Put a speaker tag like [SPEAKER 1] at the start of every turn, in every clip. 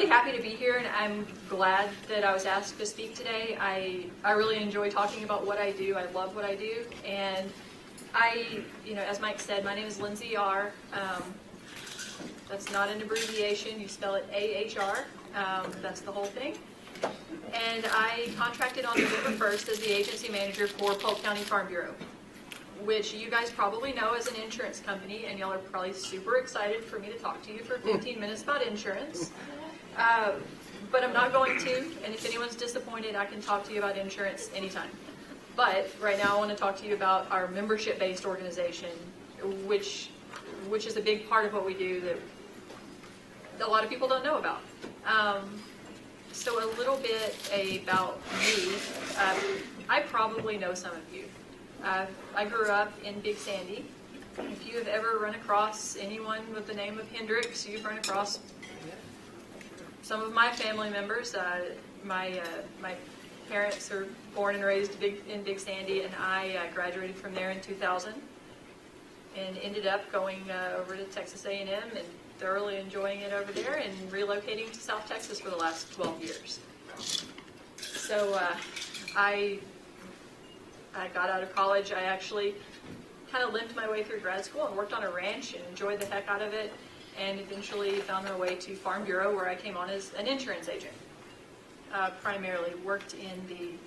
[SPEAKER 1] really happy to be here, and I'm glad that I was asked to speak today. I really enjoy talking about what I do. I love what I do, and as Mike said, my name is Lindsay R. That's not an abbreviation. You spell it AHR. That's the whole thing. And I contracted on November 1st as the agency manager for Polk County Farm Bureau, which you guys probably know as an insurance company, and y'all are probably super excited for me to talk to you for 15 minutes about insurance. But I'm not going to, and if anyone's disappointed, I can talk to you about insurance anytime. But right now I want to talk to you about our membership-based organization, which is a big part of what we do that a lot of people don't know about. So a little bit about me. I probably know some of you. I grew up in Big Sandy. If you have ever run across anyone with the name of Hendricks, you've run across some of my family members. My parents are born and raised in Big Sandy, and I graduated from there in 2000 and ended up going over to Texas A&M and thoroughly enjoying it over there and relocating to South Texas for the last 12 years. So I got out of college. I actually kind of limped my way through grad school and worked on a ranch and enjoyed the heck out of it, and eventually found my way to Farm Bureau, where I came on as an insurance agent. Primarily worked in the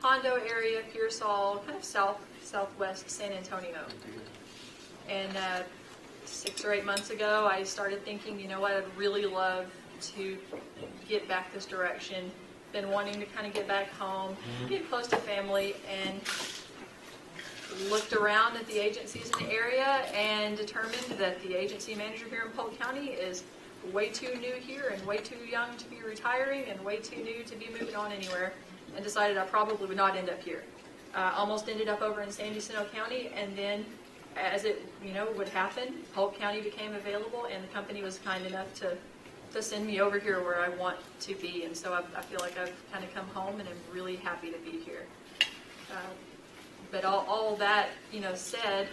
[SPEAKER 1] Hondo area, Pearsall, kind of southwest San Antonio. And 6 or 8 months ago, I started thinking, you know what, I'd really love to get back this direction. Been wanting to kind of get back home, get close to family, and looked around at the agencies in the area and determined that the agency manager here in Polk County is way too new here and way too young to be retiring and way too new to be moving on anywhere, and decided I probably would not end up here. Almost ended up over in San Diego County, and then as it would happen, Polk County became available, and the company was kind enough to send me over here where I want to be, and so I feel like I've kind of come home, and I'm really happy to be here. But all that said,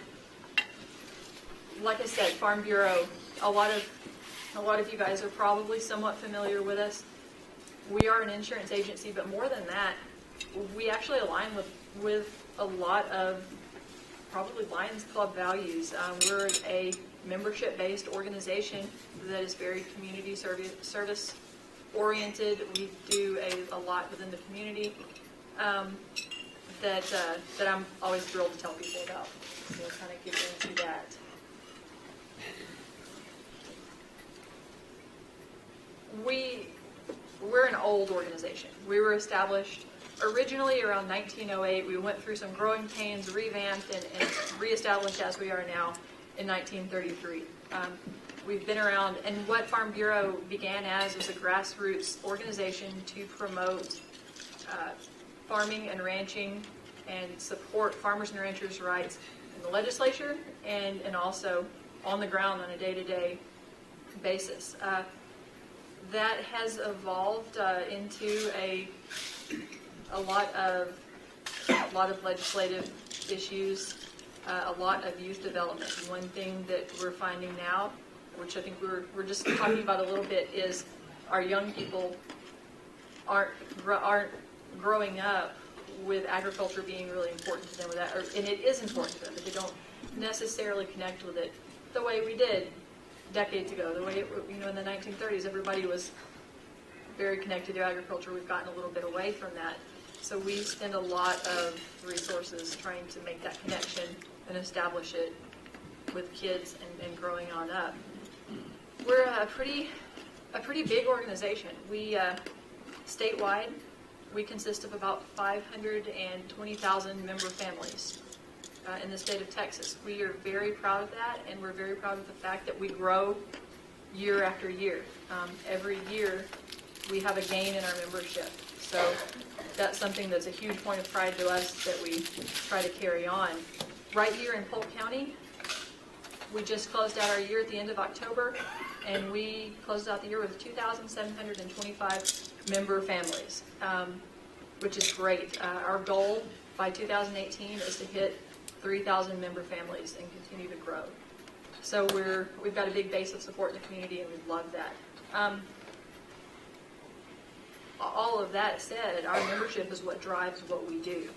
[SPEAKER 1] like I said, Farm Bureau, a lot of you guys are probably somewhat familiar with us. We are an insurance agency, but more than that, we actually align with a lot of probably Lions Club values. We're a membership-based organization that is very community service oriented. We do a lot within the community that I'm always thrilled to tell people about. So we'll kind of get into that. We're an old organization. We were established originally around 1908. We went through some growing pains, revamped, and reestablished as we are now in 1933. We've been around, and what Farm Bureau began as was a grassroots organization to promote farming and ranching and support farmers and ranchers' rights in the legislature and also on the ground on a day-to-day basis. That has evolved into a lot of legislative issues, a lot of youth development. And one thing that we're finding now, which I think we're just talking about a little bit, is our young people aren't growing up with agriculture being really important to them, and it is important to them, but they don't necessarily connect with it the way we did decades ago. The way in the 1930s, everybody was very connected to agriculture. We've gotten a little bit away from that. So we spend a lot of resources trying to make that connection and establish it with kids and growing on up. We're a pretty big organization. We statewide, we consist of about 520,000 member families in the state of Texas. We are very proud of that, and we're very proud of the fact that we grow year after year. Every year we have a gain in our membership. So that's something that's a huge point of pride to us that we try to carry on. Right here in Polk County, we just closed out our year at the end of October, and we closed out the year with 2,725 member families, which is great. Our goal by 2018 is to hit 3,000 member families and continue to grow. So we've got a big base of support in the community, and we love that. all of that said, our membership is what drives what we do.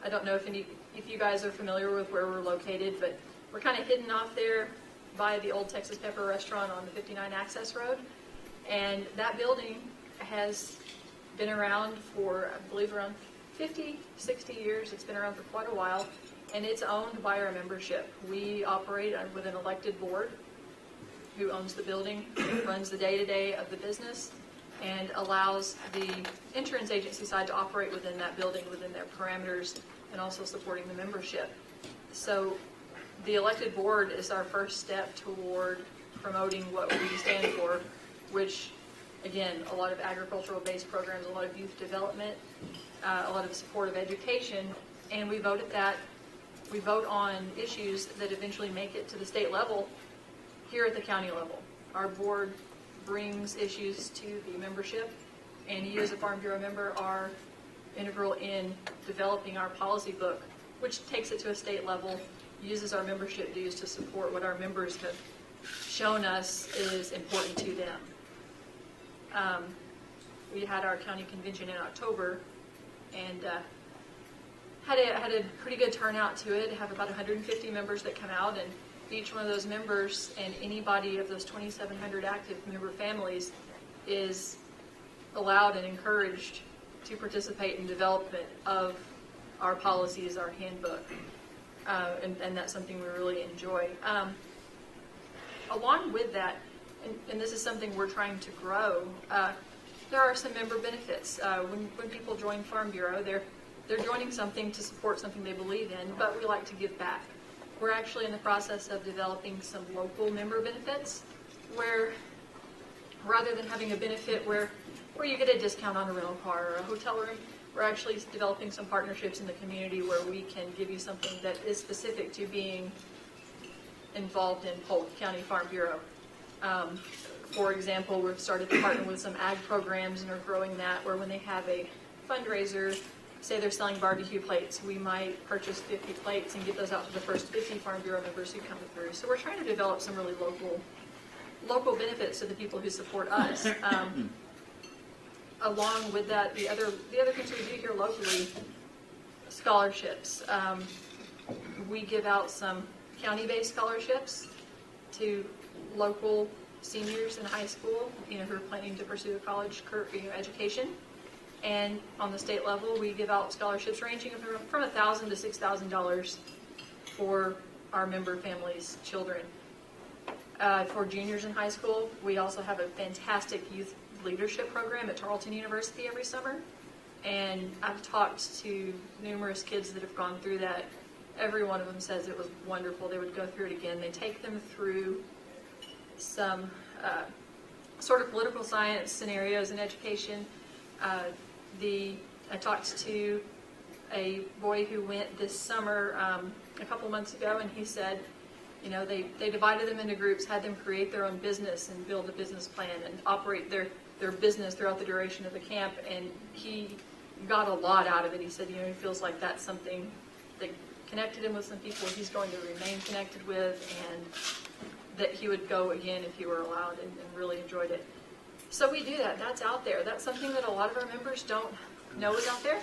[SPEAKER 1] I don't know if you guys are familiar with where we're located, but we're kind of hidden off there by the old Texas Pepper restaurant on the 59 Access Road. And that building has been around for, I believe, around 50, 60 years. It's been around for quite a while, and it's owned by our membership. We operate with an elected board who owns the building, runs the day-to-day of the business, and allows the insurance agency side to operate within that building, within their parameters, and also supporting the membership. So the elected board is our first step toward promoting what we stand for, which, again, a lot of agricultural-based programs, a lot of youth development, a lot of supportive education, and we vote at that. We vote on issues that eventually make it to the state level here at the county level. Our board brings issues to the membership, and you as a Farm Bureau member are integral in developing our policy book, which takes it to a state level, uses our membership dues to support what our members have shown us is important to them. We had our county convention in October, and had a pretty good turnout to it. Have about 150 members that come out, and each one of those members and anybody of those 2,700 active member families is allowed and encouraged to participate in development of our policies, our handbook, and that's something we really enjoy. Along with that, and this is something we're trying to grow, there are some member benefits. When people join Farm Bureau, they're joining something to support something they believe in, but we like to give back. We're actually in the process of developing some local member benefits where, rather than having a benefit where you get a discount on a rental car or a hotel room, we're actually developing some partnerships in the community where we can give you something that is specific to being involved in Polk County Farm Bureau. For example, we've started to partner with some ag programs and are growing that, where when they have a fundraiser, say they're selling barbecue plates, we might purchase 50 plates and get those out to the first 50 Farm Bureau members who come through. So we're trying to develop some really local benefits to the people who support us. Along with that, the other things we do here locally, scholarships. We give out some county-based scholarships to local seniors in high school, who are planning to pursue a college education. And on the state level, we give out scholarships ranging from $1,000 to $6,000 for our member families' children. For juniors in high school, we also have a fantastic youth leadership program at Tarleton University every summer. And I've talked to numerous kids that have gone through that. Every one of them says it was wonderful. They would go through it again. They take them through some sort of political science scenarios in education. I talked to a boy who went this summer a couple months ago, and he said, they divided them into groups, had them create their own business and build a business plan and operate their business throughout the duration of the camp, and he got a lot out of it. He said, he feels like that's something that connected him with some people he's going to remain connected with, and that he would go again if he were allowed, and really enjoyed it. So we do that. That's out there. That's something that a lot of our members don't know is out there,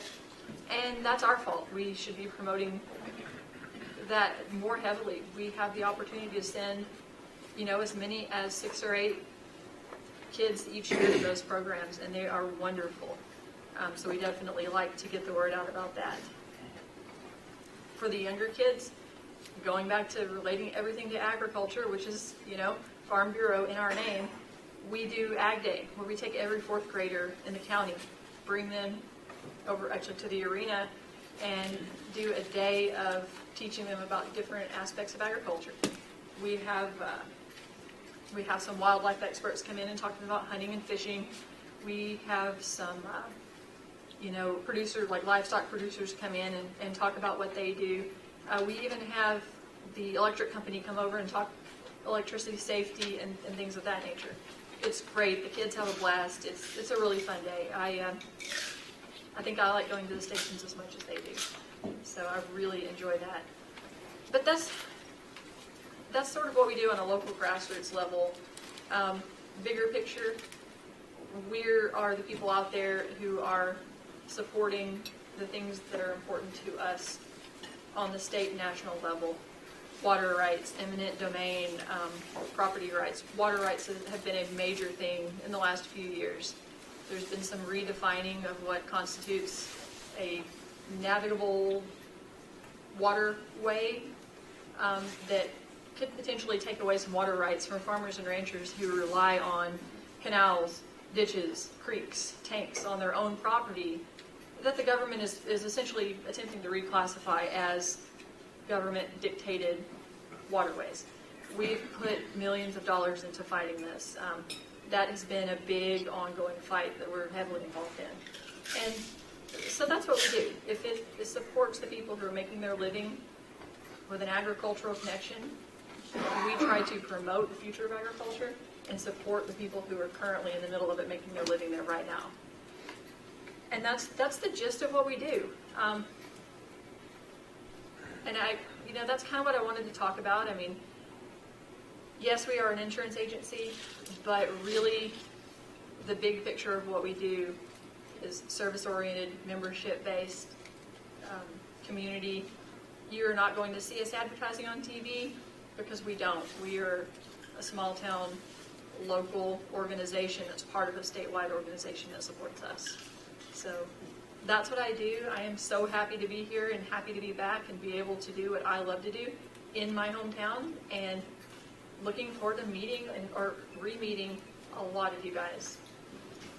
[SPEAKER 1] and that's our fault. We should be promoting that more heavily. We have the opportunity to send, as many as 6 or 8 kids each year to those programs, and they are wonderful. So we definitely like to get the word out about that. For the younger kids, going back to relating everything to agriculture, which is, Farm Bureau in our name, we do Ag Day, where we take every 4th grader in the county, bring them over actually to the arena, and do a day of teaching them about different aspects of agriculture. We have some wildlife experts come in and talk about hunting and fishing. We have some, producers, like livestock producers, come in and talk about what they do. We even have the electric company come over and talk electricity safety and things of that nature. It's great. The kids have a blast. It's a really fun day. I think I like going to the stations as much as they do. So I really enjoy that. But that's sort of what we do on a local grassroots level. Bigger picture, here are the people out there who are supporting the things that are important to us on the state and national level. Water rights, eminent domain, property rights. Water rights have been a major thing in the last few years. There's been some redefining of what constitutes a navigable waterway that could potentially take away some water rights from farmers and ranchers who rely on canals, ditches, creeks, tanks on their own property that the government is essentially attempting to reclassify as government-dictated waterways. We've put millions of dollars into fighting this. That has been a big ongoing fight that we're heavily involved in. And so that's what we do. If it supports the people who are making their living with an agricultural connection, we try to promote the future of agriculture and support the people who are currently in the middle of it making their living there right now. And that's the gist of what we do. And that's kind of what I wanted to talk about. I mean, yes, we are an insurance agency, but really the big picture of what we do is service-oriented, membership-based, community. You're not going to see us advertising on TV because we don't. We are a small-town, local organization that's part of a statewide organization that supports us. So that's what I do. I am so happy to be here and happy to be back and be able to do what I love to do in my hometown, and looking forward to meeting or re-meeting a lot of you guys.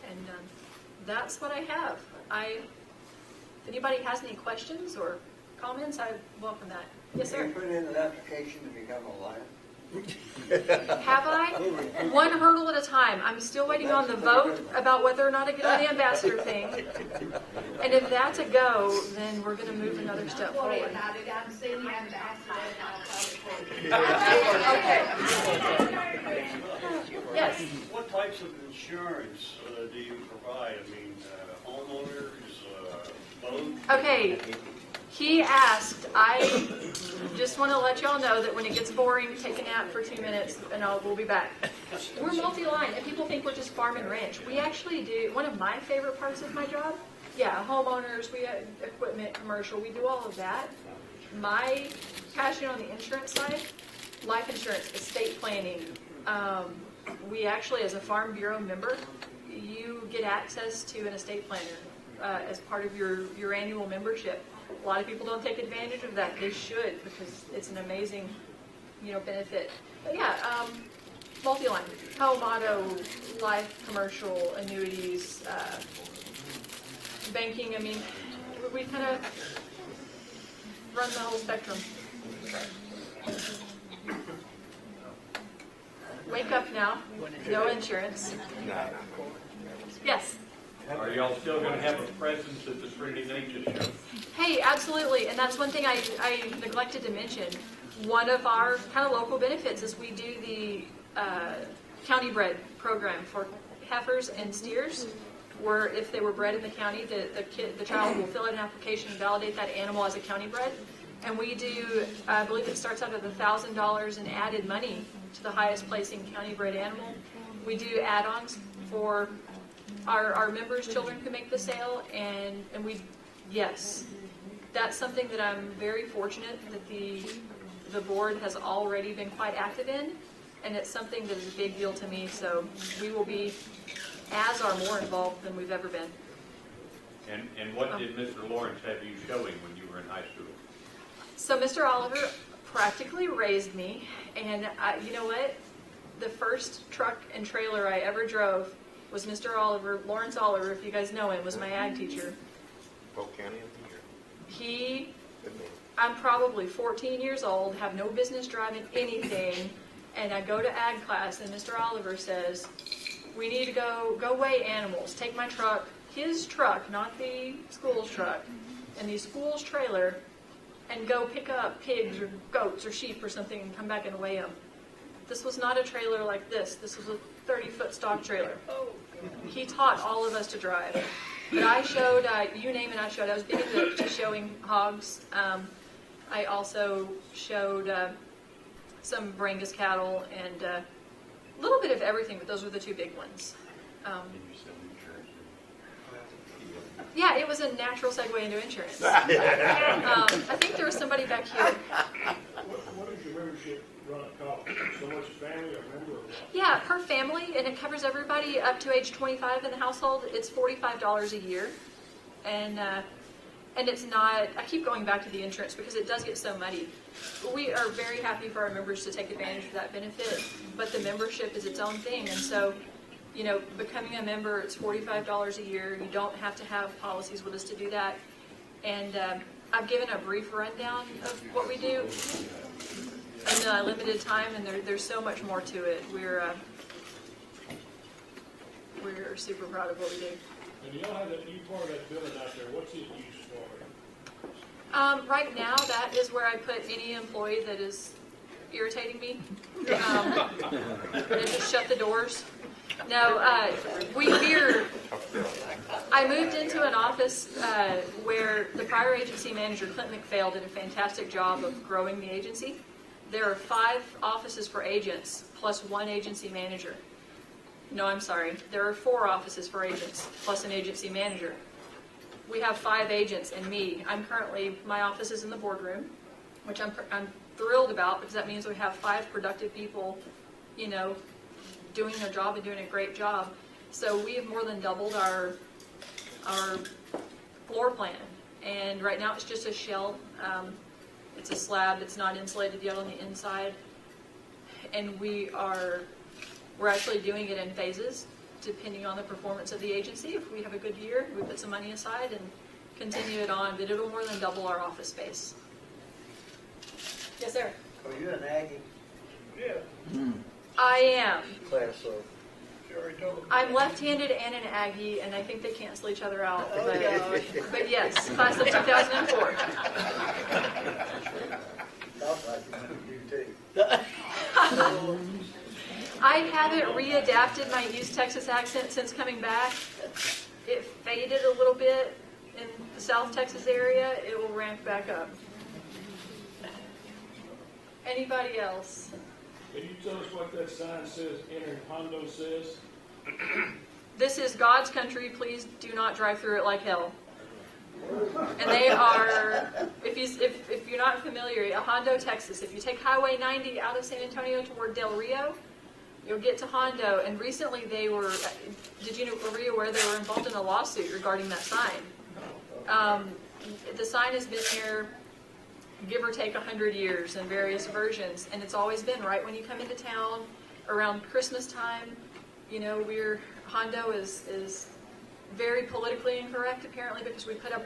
[SPEAKER 1] And that's what I have. If anybody has any questions or comments, I welcome that. Yes, sir.
[SPEAKER 2] Have you put in an application to become a lion?
[SPEAKER 1] Have I? One hurdle at a time. I'm still waiting on the vote about whether or not I get on the ambassador thing. And if that's a go, then we're going to move another step forward. Okay. Yes.
[SPEAKER 3] What types of insurance do you provide? I mean, homeowners, boat?
[SPEAKER 1] Okay. He asked, I just want to let y'all know that when it gets boring, take a nap for 2 minutes and we'll be back. We're multi-line, and people think we're just farm and ranch. We actually do, one of my favorite parts of my job, homeowners, we have equipment, commercial, we do all of that. My passion on the insurance side, life insurance, estate planning. We actually, as a Farm Bureau member, you get access to an estate planner as part of your annual membership. A lot of people don't take advantage of that. They should, because it's an amazing, benefit. But multi-line, home, auto, life, commercial, annuities, banking. I mean, we kind of run the whole spectrum. Wake up now. No insurance. Yes.
[SPEAKER 4] Are y'all still going to have a presence at the Trinity Nature Show?
[SPEAKER 1] Hey, absolutely. And that's one thing I neglected to mention. One of our kind of local benefits is we do the county bred program for heifers and steers, where if they were bred in the county, the child will fill out an application and validate that animal as a county bred. And we do, I believe it starts out at $1,000 in added money to the highest placing county bred animal. We do add-ons for our members' children who make the sale, and yes, that's something that I'm very fortunate that the board has already been quite active in, and it's something that is a big deal to me, so we will be as or more involved than we've ever been.
[SPEAKER 4] And what did Mr. Lawrence have you showing when you were in high school?
[SPEAKER 1] So Mr. Oliver practically raised me, and you know what? The first truck and trailer I ever drove was Mr. Oliver, Lawrence Oliver, if you guys know him, was my ag teacher.
[SPEAKER 5] Polk County of the Year.
[SPEAKER 1] I'm probably 14 years old, have no business driving anything, and I go to ag class, and Mr. Oliver says, we need to go weigh animals. Take my truck, his truck, not the school's truck, and the school's trailer, and go pick up pigs or goats or sheep or something and come back and weigh them. This was not a trailer like this. This was a 30-foot stock trailer. He taught all of us to drive. But I showed, you name it, I showed. I was big into showing hogs. I also showed some Brangus cattle and a little bit of everything, but those were the two big ones. Yeah, it was a natural segue into insurance. I think there was somebody back here.
[SPEAKER 6] What does your membership run a cost? So much family or member or what?
[SPEAKER 1] Yeah, per family, and it covers everybody up to age 25 in the household. It's $45 a year, and it's not. I keep going back to the insurance because it does get so muddy. We are very happy for our members to take advantage of that benefit, but the membership is its own thing, and so, you know, becoming a member, it's $45 a year. You don't have to have policies with us to do that, and I've given a brief rundown of what we do in a limited time, and there's so much more to it. We're super proud of what we do.
[SPEAKER 6] And you all have that new part of that building out there. What's it used for?
[SPEAKER 1] Right now, that is where I put any employee that is irritating me. And just shut the doors. No, I moved into an office where the prior agency manager, Clint McPhail, did a fantastic job of growing the agency. There are 5 offices for agents plus 1 agency manager. No, I'm sorry. There are 4 offices for agents plus an agency manager. We have 5 agents and me. My office is in the boardroom, which I'm thrilled about because that means we have 5 productive people, you know, doing their job and doing a great job. So we have more than doubled our floor plan. And right now it's just a shell. It's a slab. It's not insulated yet on the inside. And we're actually doing it in phases, depending on the performance of the agency. If we have a good year, we put some money aside and continue it on, but it'll more than double our office space. Yes, sir.
[SPEAKER 2] Are you an Aggie?
[SPEAKER 3] Yeah,
[SPEAKER 1] I am.
[SPEAKER 2] Class of.
[SPEAKER 3] she already told me.
[SPEAKER 1] I'm left-handed and an Aggie, and I think they cancel each other out. But yes, class of 2004.
[SPEAKER 2] Sounds like you too.
[SPEAKER 1] I haven't readapted my East Texas accent since coming back. It faded a little bit in the South Texas area. It will ramp back up. Anybody else?
[SPEAKER 6] Can you tell us what that sign says, entering Hondo says?
[SPEAKER 1] This is God's country. Please do not drive through it like hell. And they are, if you're not familiar, Hondo, Texas. If you take Highway 90 out of San Antonio toward Del Rio, you'll get to Hondo. And recently were you aware they were involved in a lawsuit regarding that sign? The sign has been here, give or take 100 years in various versions, and it's always been right when you come into town around Christmas time. You know, Hondo is very politically incorrect apparently because we put up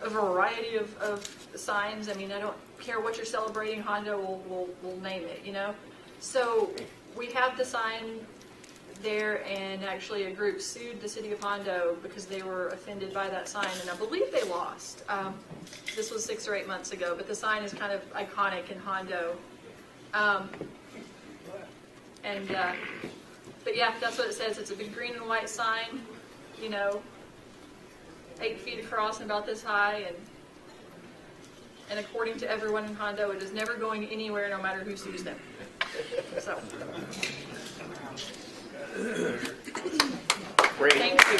[SPEAKER 1] a variety of signs. I mean, I don't care what you're celebrating, Hondo will name it, you know. So we have the sign there, and actually a group sued the city of Hondo because they were offended by that sign, and I believe they lost. This was 6 or 8 months ago, but the sign is kind of iconic in Hondo. But yeah, that's what it says. It's a big green and white sign, you know, 8 feet across and about this high, and according to everyone in Hondo, it is never going anywhere no matter who sues them. So,
[SPEAKER 5] Great.
[SPEAKER 1] thank you.